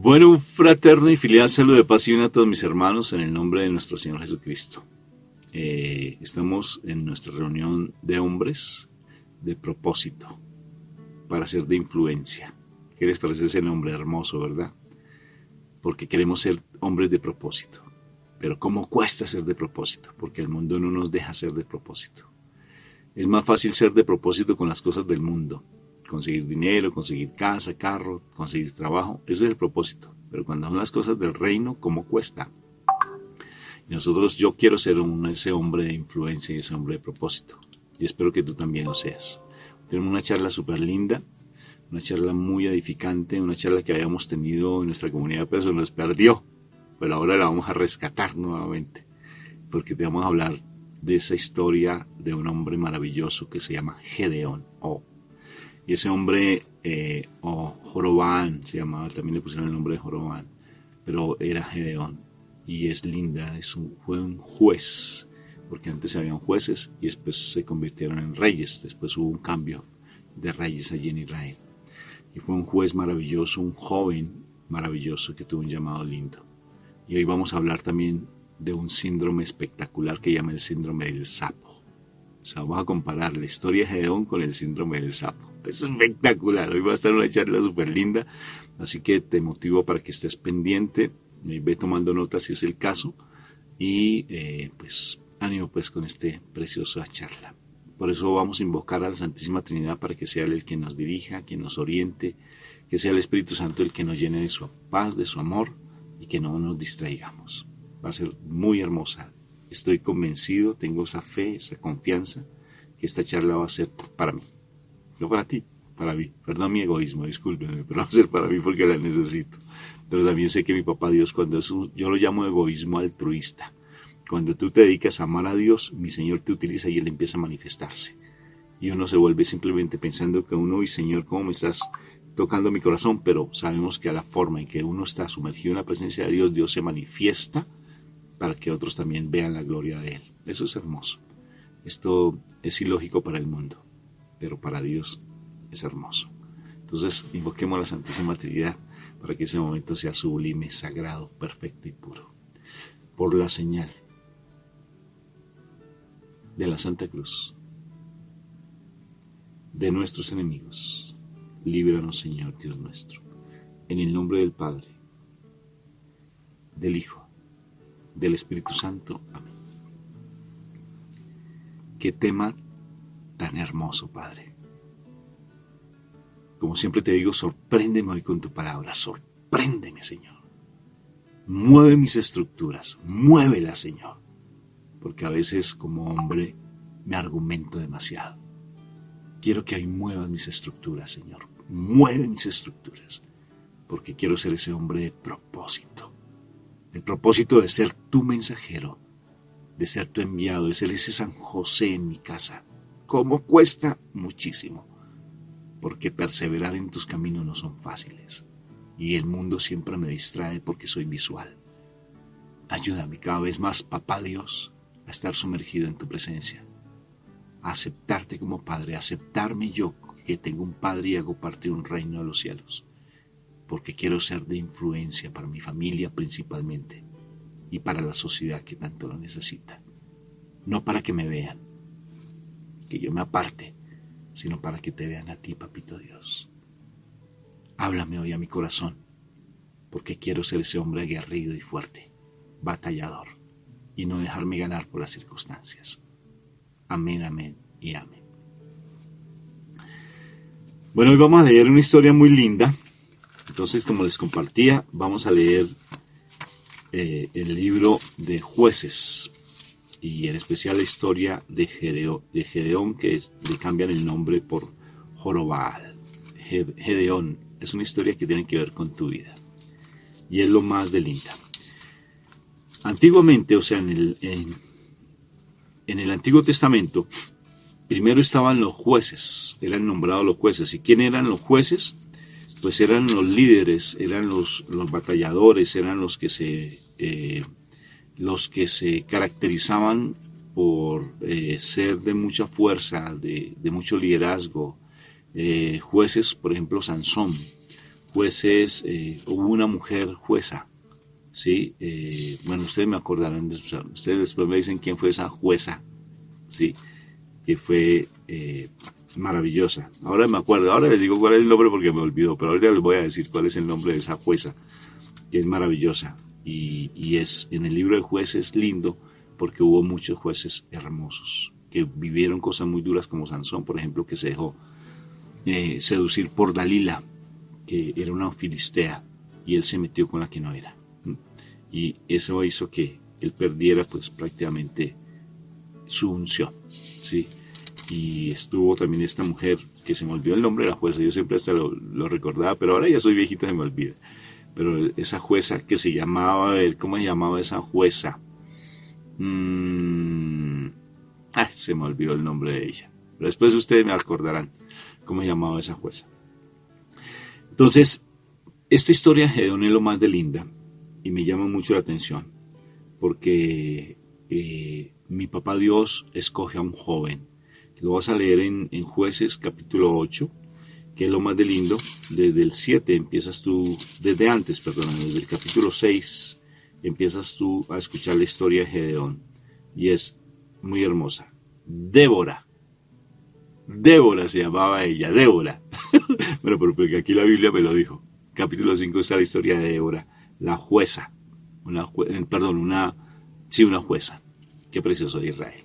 Bueno, un fraterno y filial saludo de paz y bien a todos mis hermanos en el nombre de nuestro Señor Jesucristo. Estamos en nuestra reunión de hombres de propósito para ser de influencia. ¿Qué les parece ese nombre hermoso, verdad? Porque queremos ser hombres de propósito. Pero ¿cómo cuesta ser de propósito? Porque el mundo no nos deja ser de propósito. Es más fácil ser de propósito con las cosas del mundo. Conseguir dinero, conseguir casa, carro, conseguir trabajo, ese es el propósito. Pero cuando son las cosas del reino, ¿cómo cuesta? Y nosotros, yo quiero ser ese hombre de influencia y ese hombre de propósito. Y espero que tú también lo seas. Tenemos una charla súper linda, una charla muy edificante, una charla que habíamos tenido en nuestra comunidad, pero se nos perdió. Pero ahora la vamos a rescatar nuevamente, porque te vamos a hablar de esa historia de un hombre maravilloso que se llama Gedeón. Y ese hombre, Jorobán se llamaba, también le pusieron el nombre de Jorobán, pero era Gedeón. Y es linda, fue un juez, porque antes habían jueces y después se convirtieron en reyes. Después hubo un cambio de reyes allí en Israel. Y fue un juez maravilloso, un joven maravilloso que tuvo un llamado lindo. Y hoy vamos a hablar también de un síndrome espectacular que llama el síndrome del sapo. O sea, vamos a comparar la historia de Gedeón con el síndrome del sapo. Es espectacular. Hoy va a estar una charla súper linda. Así que te motivo para que estés pendiente. Ve tomando notas si es el caso. Y pues ánimo pues con esta preciosa charla. Por eso vamos a invocar a la Santísima Trinidad para que sea Él el que nos dirija, que nos oriente, que sea el Espíritu Santo el que nos llene de su paz, de su amor y que no nos distraigamos. Va a ser muy hermosa. Estoy convencido, tengo esa fe, esa confianza, que esta charla va a ser para mí. No para ti, para mí. Perdón mi egoísmo, discúlpeme, pero va a ser para mí porque la necesito. Pero también sé que mi papá Dios, yo lo llamo egoísmo altruista. Cuando tú te dedicas a amar a Dios, mi Señor te utiliza y Él empieza a manifestarse. Y uno se vuelve simplemente pensando que uno, y Señor, ¿cómo me estás tocando mi corazón? Pero sabemos que a la forma en que uno está sumergido en la presencia de Dios, Dios se manifiesta para que otros también vean la gloria de Él. Eso es hermoso. Esto es ilógico para el mundo, pero para Dios es hermoso. Entonces, invoquemos a la Santísima Trinidad para que ese momento sea sublime, sagrado, perfecto y puro. Por la señal de la Santa Cruz, de nuestros enemigos, líbranos, Señor Dios nuestro, en el nombre del Padre, del Hijo, del Espíritu Santo. Amén. Qué tema tan hermoso, Padre. Como siempre te digo, sorpréndeme hoy con tu palabra. Sorpréndeme, Señor. Mueve mis estructuras. Muévelas, Señor. Porque a veces como hombre me argumento demasiado. Quiero que hoy muevas mis estructuras, Señor. Mueve mis estructuras. Porque quiero ser ese hombre de propósito. El propósito de ser tu mensajero, de ser tu enviado, de ser ese San José en mi casa. ¿Cómo cuesta? Muchísimo. Porque perseverar en tus caminos no son fáciles. Y el mundo siempre me distrae porque soy visual. Ayúdame cada vez más, Papá Dios, a estar sumergido en tu presencia. A aceptarte como Padre, a aceptarme yo, que tengo un Padre y hago parte de un reino de los cielos. Porque quiero ser de influencia para mi familia principalmente y para la sociedad que tanto lo necesita. No para que me vean, que yo me aparte, sino para que te vean a ti, Papito Dios. Háblame hoy a mi corazón, porque quiero ser ese hombre aguerrido y fuerte, batallador, y no dejarme ganar por las circunstancias. Amén, amén y amén. Bueno, hoy vamos a leer una historia muy linda. Entonces, como les compartía, vamos a leer el libro de Jueces y en especial la historia de Gedeón, que le cambian el nombre por Jorobán. Gedeón es una historia que tiene que ver con tu vida y es lo más de linda. Antiguamente, o sea, en el Antiguo Testamento, primero estaban los jueces, eran nombrados los jueces. ¿Y quién eran los jueces? Pues eran los líderes, eran los batalladores, eran los que se caracterizaban por ser de mucha fuerza, de mucho liderazgo. Jueces, por ejemplo, Sansón, jueces, hubo una mujer jueza, ¿sí? Bueno, ustedes me acordarán, ustedes después me dicen quién fue esa jueza, ¿sí? Que fue maravillosa. Ahora me acuerdo, ahora les digo cuál es el nombre porque me olvidó, pero ahorita les voy a decir cuál es el nombre de esa jueza, que es maravillosa. Y es en el libro de jueces lindo porque hubo muchos jueces hermosos que vivieron cosas muy duras, como Sansón, por ejemplo, que se dejó seducir por Dalila, que era una filistea, y él se metió con la que no era. Y eso hizo que él perdiera pues prácticamente su unción, ¿sí? Y estuvo también esta mujer, que se me olvidó el nombre de la jueza, yo siempre hasta lo recordaba, pero ahora ya soy viejito, se me olvida. Pero esa jueza que se llamaba, a ver, ¿cómo se llamaba esa jueza? Se me olvidó el nombre de ella. Pero después ustedes me acordarán cómo se llamaba esa jueza. Entonces, esta historia de Gedeón es lo más de linda y me llama mucho la atención porque mi papá Dios escoge a un joven. Lo vas a leer en Jueces capítulo 8, que es lo más de lindo. Desde el 7 empiezas tú, desde el capítulo 6 empiezas tú a escuchar la historia de Gedeón y es muy hermosa. Débora se llamaba ella, Débora. Bueno, pero porque aquí la Biblia me lo dijo. Capítulo 5 está la historia de Débora, la jueza. Una jueza. Qué precioso de Israel.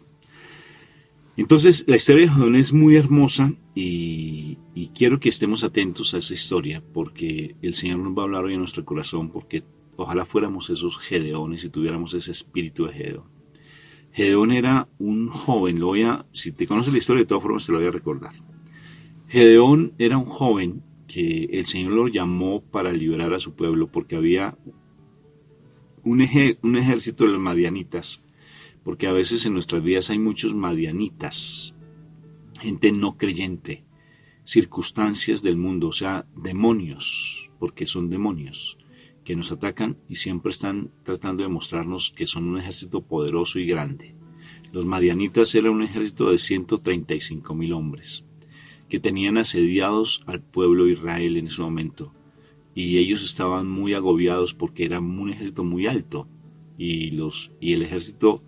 Entonces, la historia de Gedeón es muy hermosa y quiero que estemos atentos a esa historia porque el Señor nos va a hablar hoy en nuestro corazón porque ojalá fuéramos esos Gedeones y tuviéramos ese espíritu de Gedeón. Gedeón era un joven, si te conoces la historia de todas formas te lo voy a recordar. Gedeón era un joven que el Señor lo llamó para liberar a su pueblo porque había un ejército de los madianitas, porque a veces en nuestras vidas hay muchos madianitas, gente no creyente, circunstancias del mundo, o sea, demonios, porque son demonios que nos atacan y siempre están tratando de mostrarnos que son un ejército poderoso y grande. Los madianitas eran un ejército de 135,000 hombres que tenían asediados al pueblo de Israel en ese momento y ellos estaban muy agobiados porque era un ejército muy alto y el ejército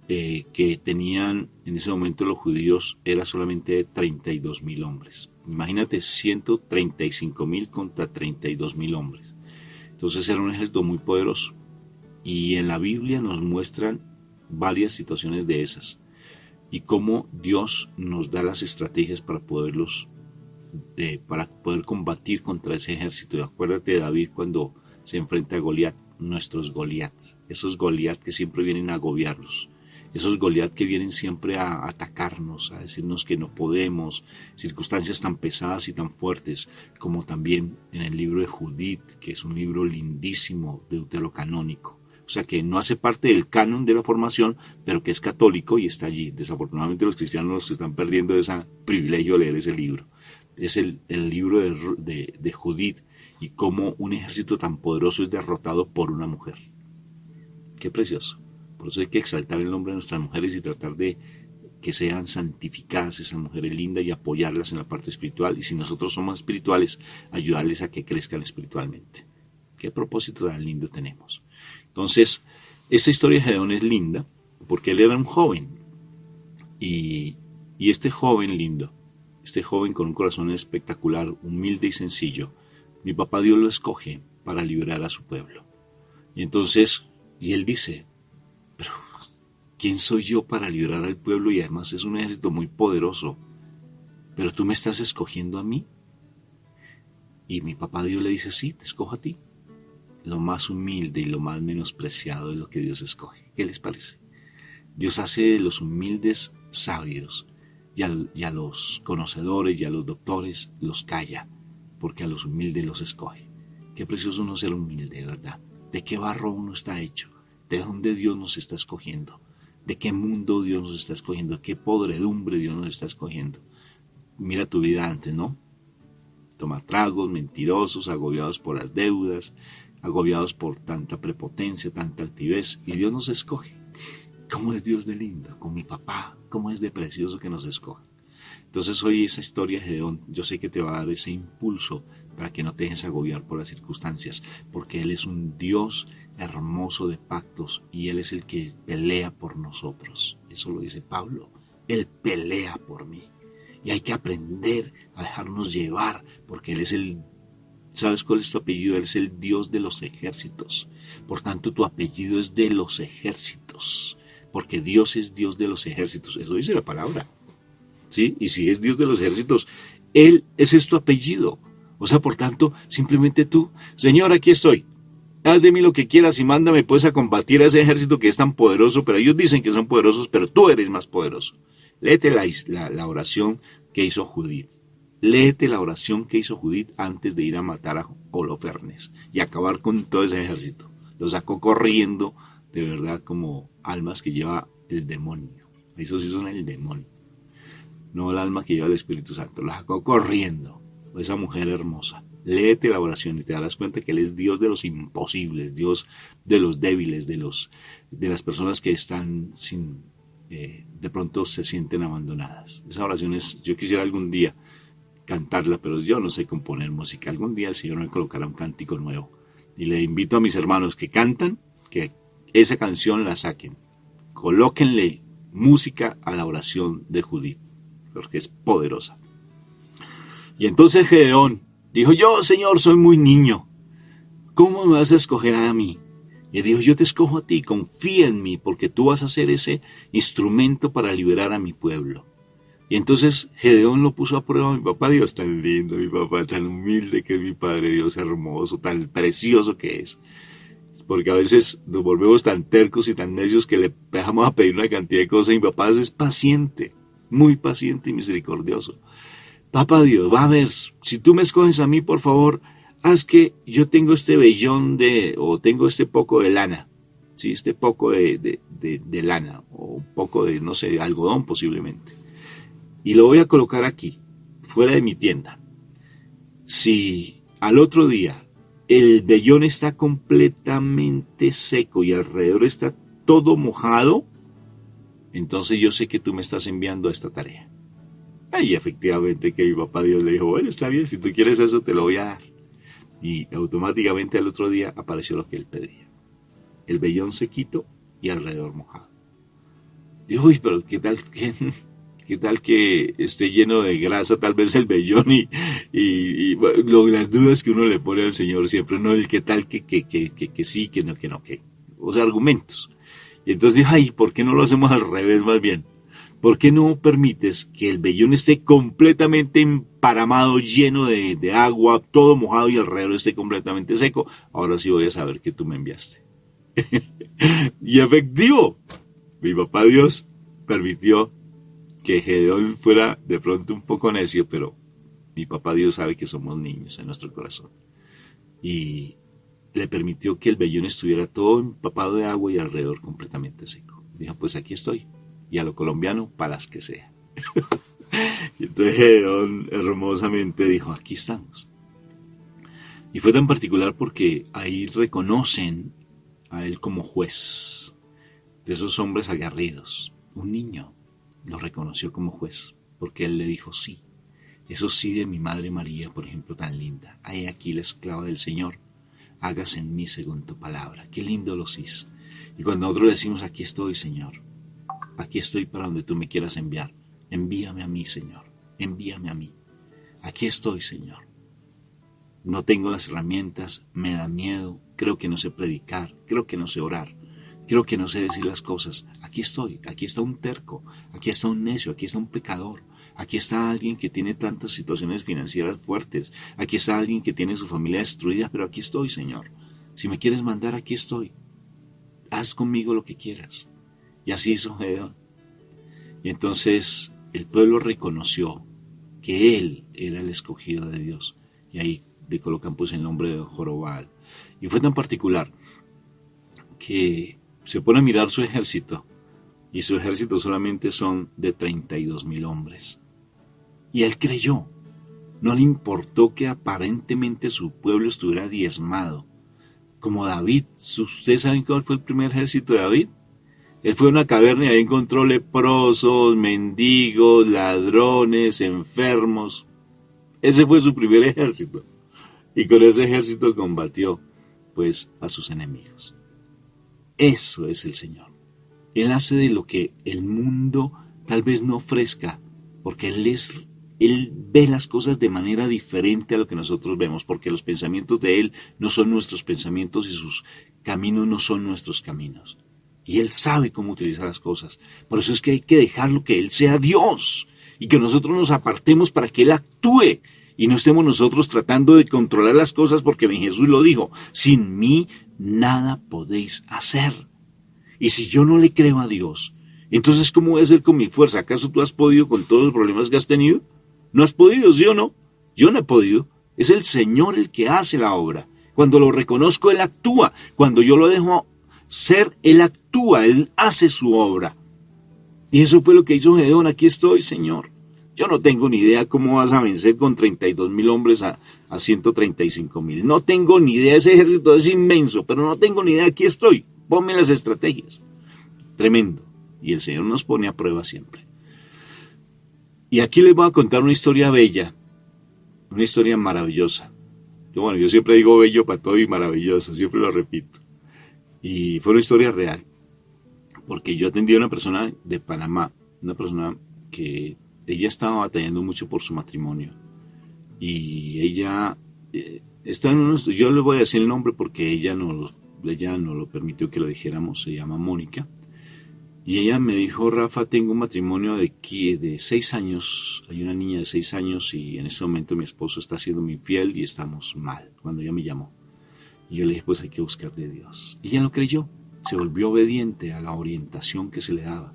que tenían en ese momento los judíos era solamente de 32,000 hombres. Imagínate 135,000 contra 32,000 hombres. Entonces era un ejército muy poderoso. Y en la Biblia nos muestran varias situaciones de esas. Y cómo Dios nos da las estrategias para poder combatir contra ese ejército. Y acuérdate de David cuando se enfrenta a Goliat, nuestros Goliat. Esos Goliat que siempre vienen a agobiarlos. Esos Goliat que vienen siempre a atacarnos, a decirnos que no podemos, circunstancias tan pesadas y tan fuertes, como también en el libro de Judith, que es un libro lindísimo deuterocanónico. O sea que no hace parte del canon de la formación, pero que es católico y está allí. Desafortunadamente los cristianos se están perdiendo de ese privilegio de leer ese libro. Es el libro de Judith y cómo un ejército tan poderoso es derrotado por una mujer. Qué precioso. Por eso hay que exaltar el nombre de nuestras mujeres y tratar de que sean santificadas esas mujeres lindas y apoyarlas en la parte espiritual. Y si nosotros somos espirituales, ayudarles a que crezcan espiritualmente. Qué propósito tan lindo tenemos. Entonces, esta historia de Gedeón es linda porque él era un joven. Y este joven lindo, este joven con un corazón espectacular, humilde y sencillo, mi papá Dios lo escoge para liberar a su pueblo. Y entonces, y él dice, pero ¿quién soy yo para liberar al pueblo? Y además es un ejército muy poderoso. ¿Pero tú me estás escogiendo a mí? Y mi papá Dios le dice, sí, te escojo a ti. Lo más humilde y lo más menospreciado es lo que Dios escoge. ¿Qué les parece? Dios hace de los humildes sabios y a los conocedores y a los doctores los calla, porque a los humildes los escoge. Qué precioso uno ser humilde, ¿verdad? ¿De qué barro uno está hecho? ¿De dónde Dios nos está escogiendo? ¿De qué mundo Dios nos está escogiendo? ¿De qué podredumbre Dios nos está escogiendo? Mira tu vida antes, ¿no? Tomatragos, mentirosos, agobiados por las deudas, agobiados por tanta prepotencia, tanta altivez, y Dios nos escoge. ¿Cómo es Dios de lindo? Con mi papá, ¿cómo es de precioso que nos escoja? Entonces hoy esa historia de Gedeón, yo sé que te va a dar ese impulso para que no te dejes agobiar por las circunstancias, porque Él es un Dios hermoso de pactos y Él es el que pelea por nosotros. Eso lo dice Pablo, Él pelea por mí. Y hay que aprender a dejarnos llevar, porque Él es ¿sabes cuál es tu apellido? Él es el Dios de los ejércitos. Por tanto, tu apellido es de los ejércitos, porque Dios es Dios de los ejércitos. Eso dice la palabra. ¿Sí? Y si es Dios de los ejércitos, ese es tu apellido. O sea, por tanto, simplemente tú, Señor, aquí estoy. Haz de mí lo que quieras y mándame pues a combatir a ese ejército que es tan poderoso, pero ellos dicen que son poderosos, pero tú eres más poderoso. Léete la oración que hizo Judith. Léete la oración que hizo Judith antes de ir a matar a Holofernes y acabar con todo ese ejército. Lo sacó corriendo, de verdad, como almas que lleva el demonio. Esos sí son el demonio. No el alma que lleva el Espíritu Santo. Lo sacó corriendo. Esa mujer hermosa. Léete la oración y te darás cuenta que Él es Dios de los imposibles, Dios de los débiles, de las personas que están de pronto se sienten abandonadas. Esa oración yo quisiera algún día cantarla, pero yo no sé componer música. Algún día el Señor me colocará un cántico nuevo. Y le invito a mis hermanos que cantan, que esa canción la saquen. Colóquenle música a la oración de Judith, porque es poderosa. Y entonces Gedeón dijo, yo, Señor, soy muy niño. ¿Cómo me vas a escoger a mí? Y dijo, yo te escojo a ti, confía en mí, porque tú vas a ser ese instrumento para liberar a mi pueblo. Y entonces Gedeón lo puso a prueba. Mi papá Dios tan lindo, mi papá tan humilde que es mi Padre Dios hermoso, tan precioso que es. Porque a veces nos volvemos tan tercos y tan necios que le dejamos a pedir una cantidad de cosas. Y mi papá es paciente, muy paciente y misericordioso. Papá Dios, va a ver, si tú me escoges a mí, por favor, haz que yo tengo este vellón o tengo este poco de lana, ¿sí? Este poco de lana, o un poco de, no sé, de algodón posiblemente. Y lo voy a colocar aquí, fuera de mi tienda. Si al otro día el vellón está completamente seco y alrededor está todo mojado, entonces yo sé que tú me estás enviando a esta tarea. Y efectivamente que mi papá Dios le dijo, bueno, está bien, si tú quieres eso te lo voy a dar. Y automáticamente al otro día apareció lo que él pedía. El vellón sequito y alrededor mojado. Dijo, uy, pero ¿qué tal que esté lleno de grasa tal vez el vellón y las dudas que uno le pone al Señor siempre, no el qué tal que sí, que no, que los argumentos. Y entonces dijo, ay, ¿por qué no lo hacemos al revés más bien? ¿Por qué no permites que el vellón esté completamente emparamado, lleno de agua, todo mojado y alrededor esté completamente seco? Ahora sí voy a saber que tú me enviaste. Y efectivo, mi papá Dios permitió que Gedeón fuera de pronto un poco necio, pero mi papá Dios sabe que somos niños en nuestro corazón. Y le permitió que el vellón estuviera todo empapado de agua y alrededor completamente seco. Dijo, pues aquí estoy. Y a lo colombiano, para las que sea. Y entonces Gedeón hermosamente dijo, aquí estamos. Y fue tan particular porque ahí reconocen a él como juez de esos hombres aguerridos. Un niño lo reconoció como juez, porque él le dijo sí. Eso sí de mi madre María, por ejemplo, tan linda. Hay aquí la esclava del Señor. Hágase en mí según tu palabra. Qué lindo lo es. Y cuando nosotros le decimos, aquí estoy, Señor. Aquí estoy para donde tú me quieras enviar. Envíame a mí, Señor. Envíame a mí. Aquí estoy, Señor. No tengo las herramientas, me da miedo, creo que no sé predicar, creo que no sé orar, creo que no sé decir las cosas. Aquí estoy, aquí está un terco, aquí está un necio, aquí está un pecador. Aquí está alguien que tiene tantas situaciones financieras fuertes. Aquí está alguien que tiene su familia destruida, pero aquí estoy, Señor. Si me quieres mandar, aquí estoy. Haz conmigo lo que quieras. Y así hizo Gedeón. Y entonces el pueblo reconoció que él era el escogido de Dios. Y ahí le colocan pues el nombre de Jorobal. Y fue tan particular que se pone a mirar su ejército. Y su ejército solamente son de 32,000 hombres. Y él creyó. No le importó que aparentemente su pueblo estuviera diezmado. Como David. ¿Ustedes saben cuál fue el primer ejército de David? Él fue a una caverna y ahí encontró leprosos, mendigos, ladrones, enfermos. Ese fue su primer ejército. Y con ese ejército combatió, pues, a sus enemigos. Eso es el Señor. Él hace de lo que el mundo tal vez no ofrezca, porque Él ve las cosas de manera diferente a lo que nosotros vemos, porque los pensamientos de Él no son nuestros pensamientos y sus caminos no son nuestros caminos. Y Él sabe cómo utilizar las cosas. Por eso es que hay que dejarlo que Él sea Dios y que nosotros nos apartemos para que Él actúe y no estemos nosotros tratando de controlar las cosas, porque Jesús lo dijo: sin mí nada podéis hacer. Y si yo no le creo a Dios, entonces ¿cómo voy a hacer con mi fuerza? ¿Acaso tú has podido con todos los problemas que has tenido? ¿No has podido, sí o no? Yo no he podido. Es el Señor el que hace la obra. Cuando lo reconozco, Él actúa. Cuando yo lo dejo ser, Él actúa, Él hace su obra. Y eso fue lo que hizo Gedeón. Aquí estoy, Señor. Yo no tengo ni idea cómo vas a vencer con 32,000 hombres a 135,000. No tengo ni idea, ese ejército es inmenso, pero no tengo ni idea, aquí estoy. Ponme las estrategias. Tremendo. Y el Señor nos pone a prueba siempre. Y aquí les voy a contar una historia bella, una historia maravillosa. Yo siempre digo bello para todo y maravilloso, siempre lo repito. Y fue una historia real, porque yo atendí a una persona de Panamá, una persona que ella estaba batallando mucho por su matrimonio. Y ella está en unos, yo le voy a decir el nombre porque ella no lo permitió que lo dijéramos, se llama Mónica. Y ella me dijo: Rafa, tengo un matrimonio de 6 años, hay una niña de 6 años y en este momento mi esposo está siendo infiel y estamos mal, cuando ella me llamó. Y yo le dije: pues hay que buscar de Dios. Y ella lo creyó, se volvió obediente a la orientación que se le daba.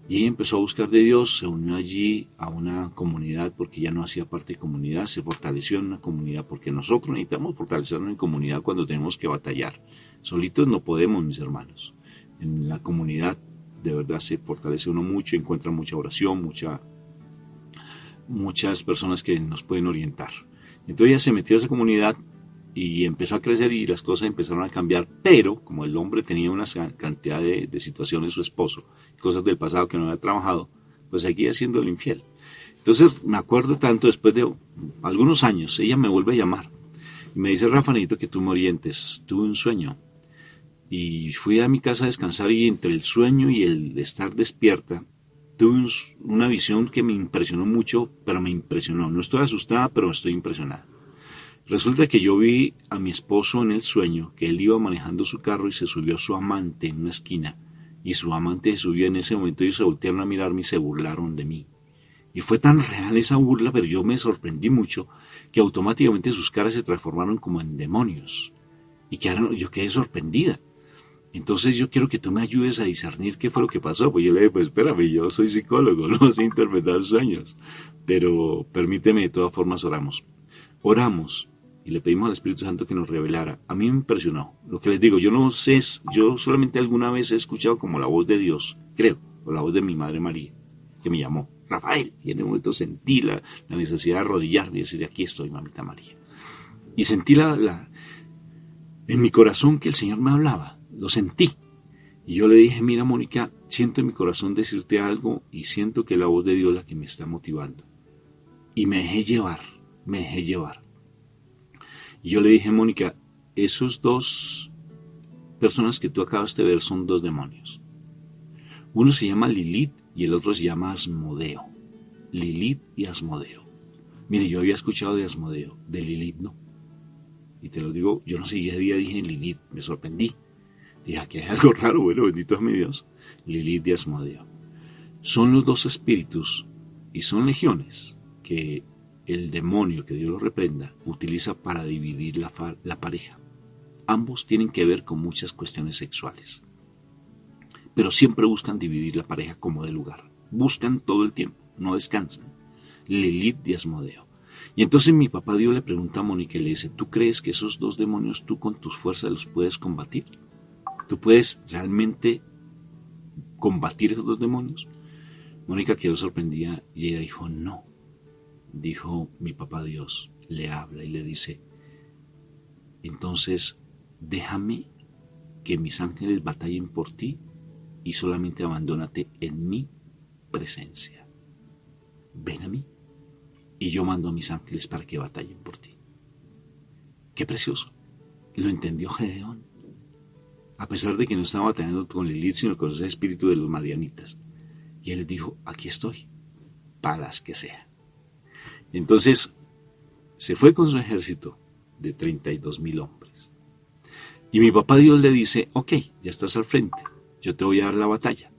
Y ella empezó a buscar de Dios, se unió allí a una comunidad porque ya no hacía parte de comunidad, se fortaleció en una comunidad porque nosotros necesitamos fortalecernos en comunidad cuando tenemos que batallar. Solitos no podemos, mis hermanos. En la comunidad de verdad se fortalece uno mucho, encuentra mucha oración, muchas personas que nos pueden orientar. Entonces ella se metió a esa comunidad y empezó a crecer y las cosas empezaron a cambiar, pero como el hombre tenía una cantidad de situaciones, su esposo, cosas del pasado que no había trabajado, pues seguía siendo el infiel. Entonces me acuerdo tanto, después de algunos años, ella me vuelve a llamar y me dice: Rafa, necesito que tú me orientes, tuve un sueño. Y fui a mi casa a descansar y entre el sueño y el estar despierta, tuve una visión que me impresionó mucho, pero me impresionó. No estoy asustada, pero estoy impresionada. Resulta que yo vi a mi esposo en el sueño, que él iba manejando su carro y se subió su amante en una esquina. Y su amante subió en ese momento y se voltearon a mirarme y se burlaron de mí. Y fue tan real esa burla, pero yo me sorprendí mucho, que automáticamente sus caras se transformaron como en demonios. Y yo quedé sorprendida. Entonces yo quiero que tú me ayudes a discernir qué fue lo que pasó. Pues yo le dije: pues espérame, yo soy psicólogo, no sé interpretar sueños. Pero permíteme, de todas formas oramos y le pedimos al Espíritu Santo que nos revelara. A mí me impresionó. Lo que les digo, yo no sé, yo solamente alguna vez he escuchado como la voz de Dios, creo, o la voz de mi Madre María, que me llamó: Rafael. Y en el momento sentí la necesidad de arrodillarme y decir: aquí estoy, mamita María. Y sentí en mi corazón que el Señor me hablaba. Lo sentí. Y yo le dije: mira, Mónica, siento en mi corazón decirte algo y siento que es la voz de Dios la que me está motivando. Y me dejé llevar. Y yo le dije: Mónica, esos 2 personas que tú acabas de ver son 2 demonios. Uno se llama Lilith y el otro se llama Asmodeo. Lilith y Asmodeo. Mire, yo había escuchado de Asmodeo, de Lilith no. Y te lo digo, yo no sé, ese día dije Lilith, me sorprendí. Dije: aquí hay algo raro, bueno, bendito es mi Dios. Lilith y Asmodeo. Son los 2 espíritus y son legiones que el demonio, que Dios lo reprenda, utiliza para dividir la pareja. Ambos tienen que ver con muchas cuestiones sexuales. Pero siempre buscan dividir la pareja como de lugar. Buscan todo el tiempo, no descansan. Lilith y Asmodeo. Y entonces mi papá Dios le pregunta a Mónica y le dice: ¿tú crees que esos 2 demonios tú con tus fuerzas los puedes combatir? ¿Tú puedes realmente combatir esos 2 demonios? Mónica quedó sorprendida y ella dijo: no. Dijo mi papá Dios, le habla y le dice: entonces déjame que mis ángeles batallen por ti y solamente abandónate en mi presencia. Ven a mí y yo mando a mis ángeles para que batallen por ti. Qué precioso. Lo entendió Gedeón. A pesar de que no estaba batallando con Lilith, sino con ese espíritu de los madianitas. Y él dijo, aquí estoy, para las que sea. Entonces, se fue con su ejército de 32,000 hombres. Y mi papá Dios le dice, ok, ya estás al frente, yo te voy a dar la batalla.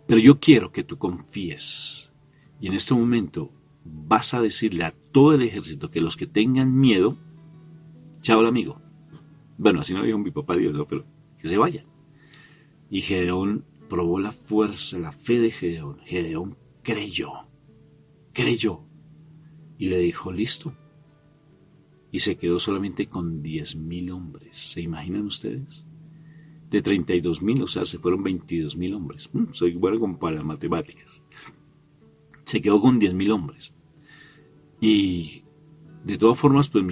Pero yo quiero que tú confíes. Y en este momento vas a decirle a todo el ejército que los que tengan miedo, chao el amigo. Bueno, así no dijo mi papá Dios, ¿no? Pero que se vayan. Y Gedeón probó la fuerza, la fe de Gedeón. Gedeón creyó. Y le dijo, listo. Y se quedó solamente con 10,000 hombres. ¿Se imaginan ustedes? De 32,000, o sea, se fueron 22,000 hombres. Soy bueno como para las matemáticas. Se quedó con 10,000 hombres. Y de todas formas, pues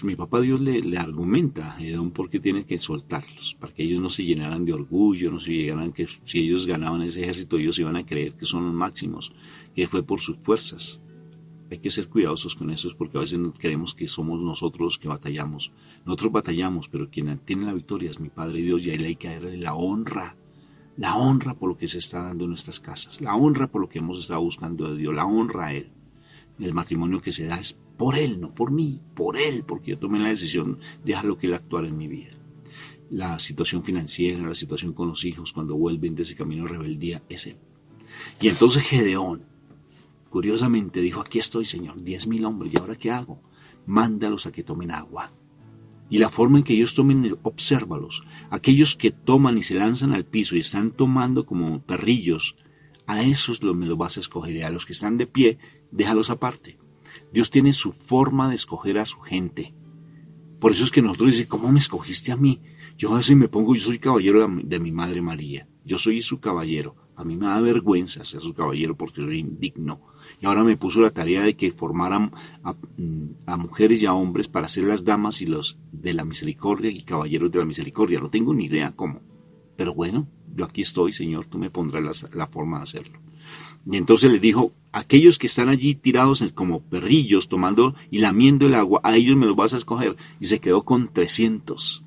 mi papá Dios le argumenta a Gedeón por qué tiene que soltarlos, para que ellos no se llenaran de orgullo, no se llegaran que si ellos ganaban ese ejército, ellos iban a creer que son los máximos, que fue por sus fuerzas. Hay que ser cuidadosos con eso porque a veces creemos que somos nosotros los que batallamos. Nosotros batallamos, pero quien tiene la victoria es mi Padre Dios y a Él hay que darle la honra por lo que se está dando en nuestras casas, la honra por lo que hemos estado buscando de Dios, la honra a Él. El matrimonio que se da es por Él, no por mí, por Él, porque yo tomé la decisión de dejarlo que Él actuara en mi vida. La situación financiera, la situación con los hijos, cuando vuelven de ese camino de rebeldía, es Él. Y entonces Gedeón, curiosamente, dijo, aquí estoy, Señor, 10,000 hombres, ¿y ahora qué hago? Mándalos a que tomen agua. Y la forma en que ellos tomen, obsérvalos. Aquellos que toman y se lanzan al piso y están tomando como perrillos, a esos me los vas a escoger. Y a los que están de pie, déjalos aparte. Dios tiene su forma de escoger a su gente. Por eso es que nosotros decimos, ¿cómo me escogiste a mí? Yo a veces me pongo, yo soy caballero de mi madre María. Yo soy su caballero. A mí me da vergüenza ser su caballero porque soy indigno. Y ahora me puso la tarea de que formaran a mujeres y a hombres para ser las damas y los de la misericordia y caballeros de la misericordia. No tengo ni idea cómo. Pero bueno, yo aquí estoy, Señor, tú me pondrás la forma de hacerlo. Y entonces le dijo, aquellos que están allí tirados como perrillos, tomando y lamiendo el agua, a ellos me los vas a escoger. Y se quedó con 300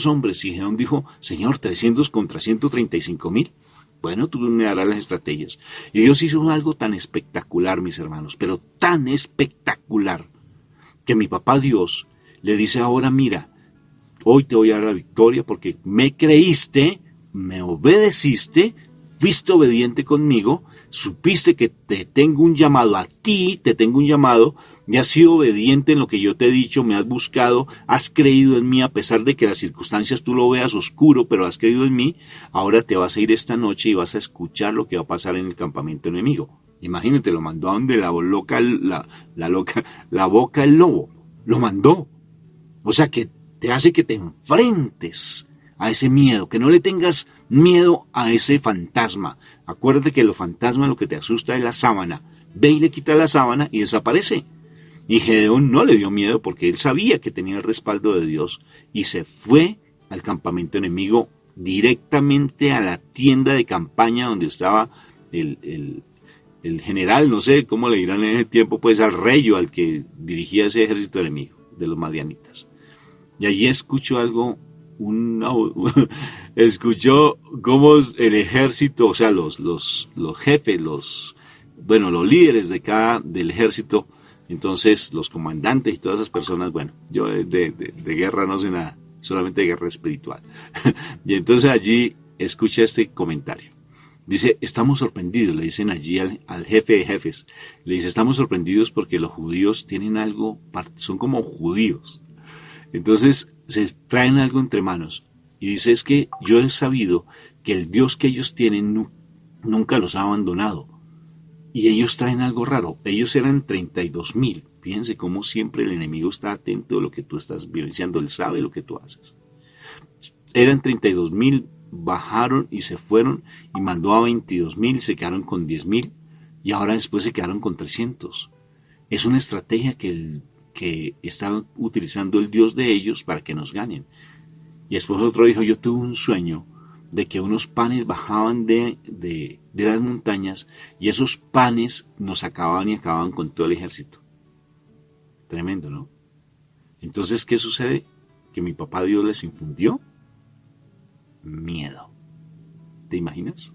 hombres. Y Gedeón dijo, Señor, 300 contra 135,000. Bueno, tú me darás las estrategias. Y Dios hizo algo tan espectacular, mis hermanos, pero tan espectacular, que mi papá Dios le dice ahora, mira, hoy te voy a dar la victoria porque me creíste, me obedeciste, fuiste obediente conmigo, supiste que te tengo un llamado a ti, te tengo un llamado, y has sido obediente en lo que yo te he dicho, me has buscado, has creído en mí, a pesar de que las circunstancias tú lo veas oscuro, pero has creído en mí, ahora te vas a ir esta noche y vas a escuchar lo que va a pasar en el campamento enemigo. Imagínate, lo mandó a donde la boca el lobo, lo mandó. O sea que te hace que te enfrentes a ese miedo, que no le tengas miedo a ese fantasma. Acuérdate que los fantasmas lo que te asusta es la sábana. Ve y le quita la sábana y desaparece. Y Gedeón no le dio miedo porque él sabía que tenía el respaldo de Dios y se fue al campamento enemigo directamente a la tienda de campaña donde estaba el general, no sé cómo le dirán en ese tiempo, pues al rey o al que dirigía ese ejército enemigo de los madianitas. Y allí escuchó algo, escuchó cómo el ejército, o sea, los jefes, los líderes del ejército, entonces los comandantes y todas esas personas, bueno, yo de guerra no sé nada, solamente de guerra espiritual. Y entonces allí escucha este comentario. Dice, estamos sorprendidos, le dicen allí al jefe de jefes, le dice, estamos sorprendidos porque los judíos tienen algo, son como judíos. Entonces se traen algo entre manos y dice, es que yo he sabido que el Dios que ellos tienen nunca los ha abandonado y ellos traen algo raro. Ellos eran 32,000. Fíjense cómo siempre el enemigo está atento a lo que tú estás vivenciando, él sabe lo que tú haces. Eran 32,000, bajaron y se fueron y mandó a 22,000, se quedaron con 10,000 y ahora después se quedaron con 300. Es una estrategia que está utilizando el Dios de ellos para que nos ganen. Y después otro dijo, yo tuve un sueño de que unos panes bajaban de las montañas y esos panes nos acababan y acababan con todo el ejército. Tremendo, ¿no? Entonces, ¿qué sucede? Que mi papá Dios les infundió miedo. ¿Te imaginas?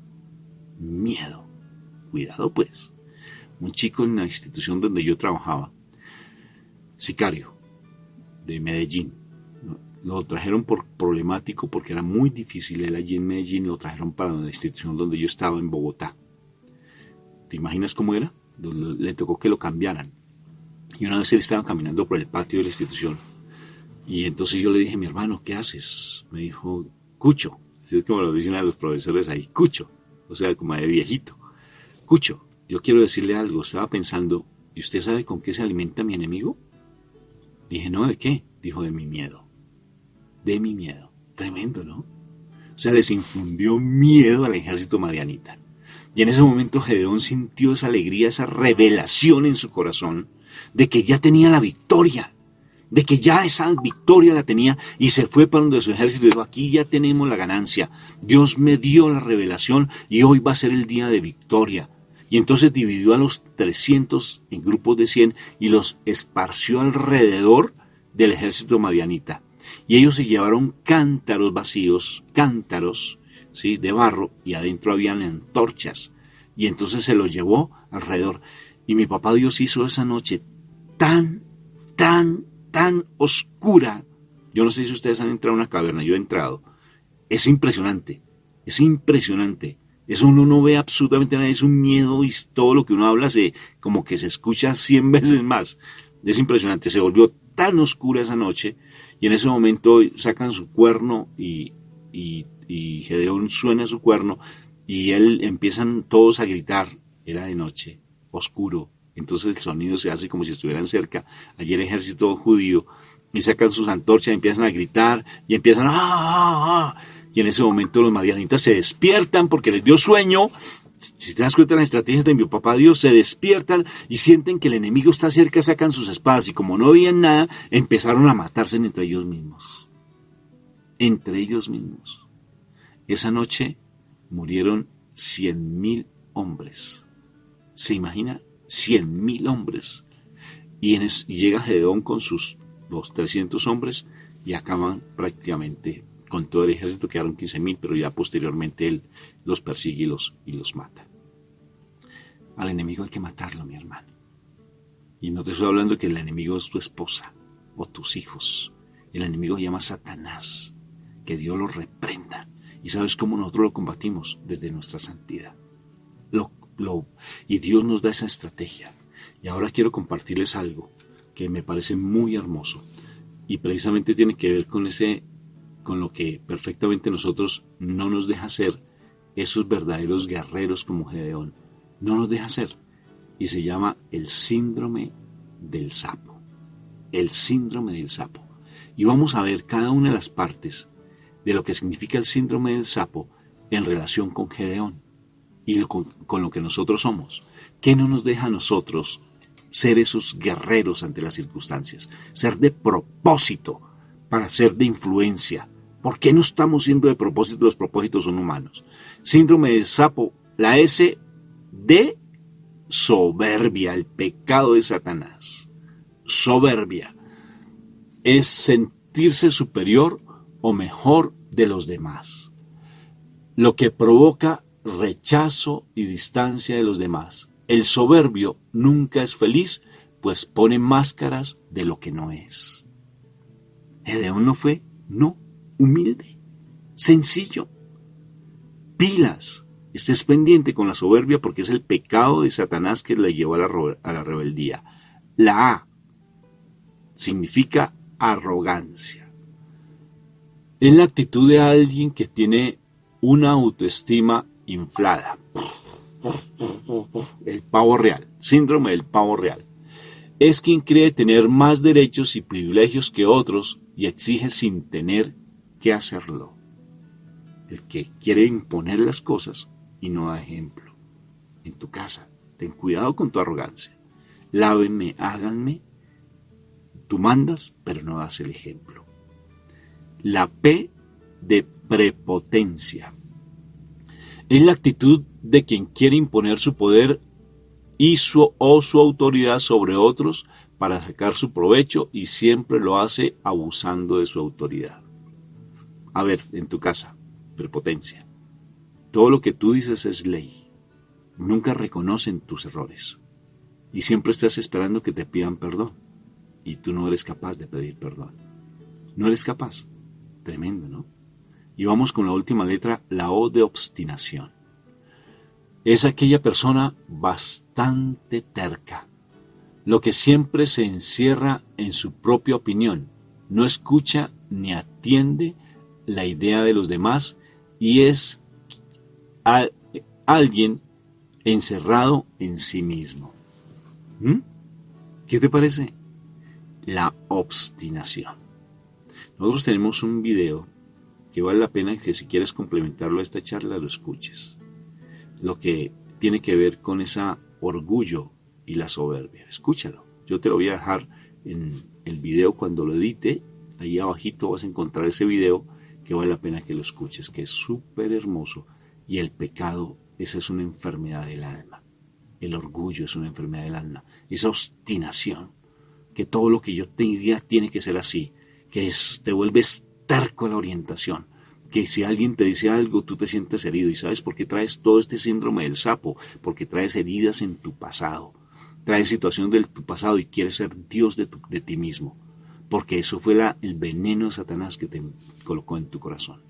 Miedo. Cuidado pues. Un chico en la institución donde yo trabajaba, sicario, de Medellín, lo trajeron por problemático porque era muy difícil él allí en Medellín, lo trajeron para la institución donde yo estaba en Bogotá. ¿Te imaginas cómo era? Le tocó que lo cambiaran. Y una vez él estaba caminando por el patio de la institución y entonces yo le dije, mi hermano, ¿qué haces? Me dijo, Cucho, así es como lo dicen a los profesores ahí, Cucho, o sea, como de viejito. Cucho, yo quiero decirle algo, estaba pensando, ¿y usted sabe con qué se alimenta mi enemigo? Dije, no, ¿de qué? Dijo, de mi miedo. De mi miedo. Tremendo, ¿no? O sea, les infundió miedo al ejército madianita. Y en ese momento Gedeón sintió esa alegría, esa revelación en su corazón de que ya tenía la victoria, de que ya esa victoria la tenía y se fue para donde su ejército y dijo, aquí ya tenemos la ganancia. Dios me dio la revelación y hoy va a ser el día de victoria. Y entonces dividió a los 300 en grupos de 100 y los esparció alrededor del ejército madianita. Y ellos se llevaron cántaros vacíos, cántaros, ¿sí?, de barro, y adentro habían antorchas. Y entonces se los llevó alrededor. Y mi papá Dios hizo esa noche tan oscura. Yo no sé si ustedes han entrado a una caverna, yo he entrado. Es impresionante, es impresionante. Eso uno no ve absolutamente nada, es un miedo y todo lo que uno habla como que se escucha 100 veces más. Es impresionante, se volvió tan oscura esa noche y en ese momento sacan su cuerno y Gedeón suena su cuerno y empiezan todos a gritar. Era de noche, oscuro, entonces el sonido se hace como si estuvieran cerca. Allí el ejército judío y sacan sus antorchas y empiezan a gritar y empiezan y en ese momento los madianitas se despiertan porque les dio sueño. Si te das cuenta de las estrategias de mi papá Dios, se despiertan y sienten que el enemigo está cerca, sacan sus espadas y como no veían nada, empezaron a matarse entre ellos mismos. Entre ellos mismos. Esa noche murieron 100,000 hombres. ¿Se imagina? 100,000 hombres. Y llega Gedeón con los 300 hombres y acaban prácticamente con todo el ejército, quedaron 15,000, pero ya posteriormente él los persigue y los mata. Al enemigo hay que matarlo, mi hermano. Y no te estoy hablando de que el enemigo es tu esposa o tus hijos. El enemigo se llama Satanás. Que Dios lo reprenda. ¿Y sabes cómo nosotros lo combatimos? Desde nuestra santidad. Y Dios nos da esa estrategia. Y ahora quiero compartirles algo que me parece muy hermoso. Y precisamente tiene que ver con lo que perfectamente nosotros no nos deja ser esos verdaderos guerreros como Gedeón. No nos deja ser. Y se llama el síndrome del sapo. El síndrome del sapo. Y vamos a ver cada una de las partes de lo que significa el síndrome del sapo en relación con Gedeón y con lo que nosotros somos. ¿Qué no nos deja a nosotros ser esos guerreros ante las circunstancias? Ser de propósito para ser de influencia. ¿Por qué no estamos siendo de propósito? Los propósitos son humanos. Síndrome del sapo, la S de soberbia, el pecado de Satanás. Soberbia es sentirse superior o mejor de los demás, lo que provoca rechazo y distancia de los demás. El soberbio nunca es feliz, pues pone máscaras de lo que no es. Gedeón no fue, humilde, sencillo. Pilas, estés pendiente con la soberbia porque es el pecado de Satanás que le llevó a la rebeldía. La A significa arrogancia. Es la actitud de alguien que tiene una autoestima inflada. El pavo real, síndrome del pavo real. Es quien cree tener más derechos y privilegios que otros y exige sin tener que hacerlo. El que quiere imponer las cosas y no da ejemplo. En tu casa, ten cuidado con tu arrogancia. Lávenme, háganme. Tú mandas, pero no das el ejemplo. La P de prepotencia. Es la actitud de quien quiere imponer su poder y su autoridad sobre otros para sacar su provecho y siempre lo hace abusando de su autoridad. A ver, en tu casa, prepotencia. Todo lo que tú dices es ley. Nunca reconocen tus errores. Y siempre estás esperando que te pidan perdón. Y tú no eres capaz de pedir perdón. No eres capaz. Tremendo, ¿no? Y vamos con la última letra, la O de obstinación. Es aquella persona bastante terca, lo que siempre se encierra en su propia opinión, no escucha ni atiende la idea de los demás y es alguien encerrado en sí mismo. ¿Qué te parece? La obstinación. Nosotros tenemos un video que vale la pena que si quieres complementarlo a esta charla lo escuches. Lo que tiene que ver con ese orgullo y la soberbia. Escúchalo. Yo te lo voy a dejar en el video cuando lo edite. Ahí abajito vas a encontrar ese video que vale la pena que lo escuches, que es súper hermoso. Y el pecado, esa es una enfermedad del alma. El orgullo es una enfermedad del alma. Esa obstinación, que todo lo que yo te diga tiene que ser así, que te vuelves terco a la orientación, que si alguien te dice algo tú te sientes herido. ¿Y sabes por qué traes todo este síndrome del sapo? Porque traes heridas en tu pasado, traes situaciones de tu pasado y quieres ser Dios de ti mismo, porque eso fue el veneno de Satanás que te colocó en tu corazón.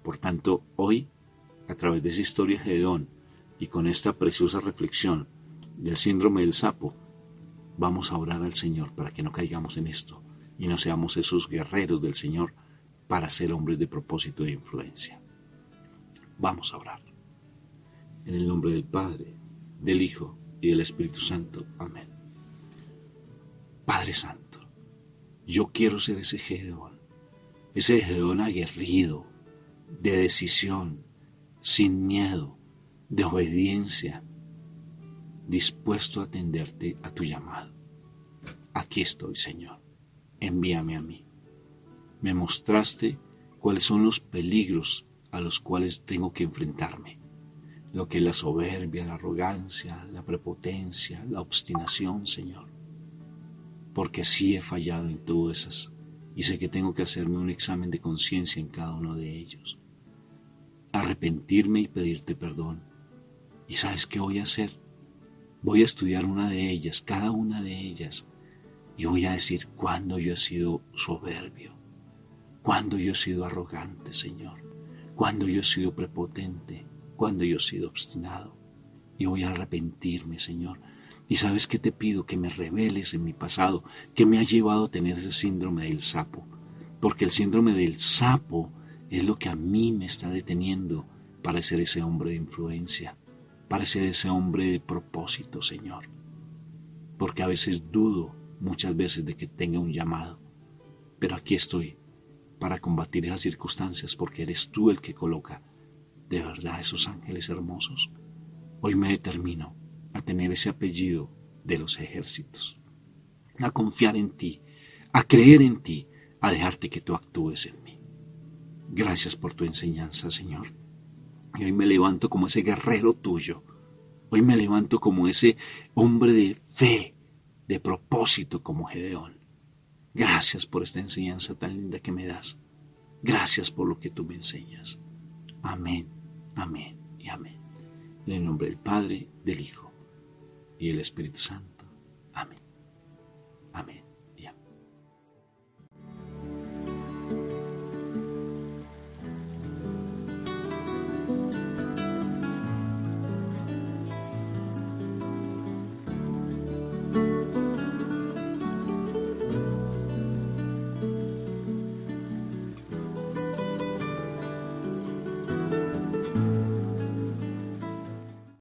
Por tanto, hoy, a través de esa historia de Gedeón y con esta preciosa reflexión del síndrome del sapo, vamos a orar al Señor para que no caigamos en esto y no seamos esos guerreros del Señor para ser hombres de propósito e influencia. Vamos a orar. En el nombre del Padre, del Hijo y del Espíritu Santo. Amén. Padre Santo, yo quiero ser ese Gedeón aguerrido, de decisión, sin miedo, de obediencia, dispuesto a atenderte a tu llamado. Aquí estoy, Señor. Envíame a mí. Me mostraste cuáles son los peligros a los cuales tengo que enfrentarme. Lo que es la soberbia, la arrogancia, la prepotencia, la obstinación, Señor. Porque sí he fallado en todas esas y sé que tengo que hacerme un examen de conciencia en cada uno de ellos. Arrepentirme y pedirte perdón. ¿Y sabes qué voy a hacer? Voy a estudiar una de ellas, cada una de ellas, y voy a decir cuándo yo he sido soberbio, cuándo yo he sido arrogante, Señor, cuándo yo he sido prepotente, cuándo yo he sido obstinado. Y voy a arrepentirme, Señor. Y sabes qué te pido, que me reveles en mi pasado, que me ha llevado a tener ese síndrome del sapo, porque el síndrome del sapo es lo que a mí me está deteniendo para ser ese hombre de influencia, para ser ese hombre de propósito, Señor. Porque a veces dudo, muchas veces, de que tenga un llamado, pero aquí estoy para combatir esas circunstancias, porque eres tú el que coloca de verdad esos ángeles hermosos. Hoy me determino a tener ese apellido de los ejércitos, a confiar en ti, a creer en ti, a dejarte que tú actúes en mí. Gracias por tu enseñanza, Señor. Y hoy me levanto como ese guerrero tuyo. Hoy me levanto como ese hombre de fe, de propósito como Gedeón. Gracias por esta enseñanza tan linda que me das. Gracias por lo que tú me enseñas. Amén, amén y amén. En el nombre del Padre, del Hijo y del Espíritu Santo.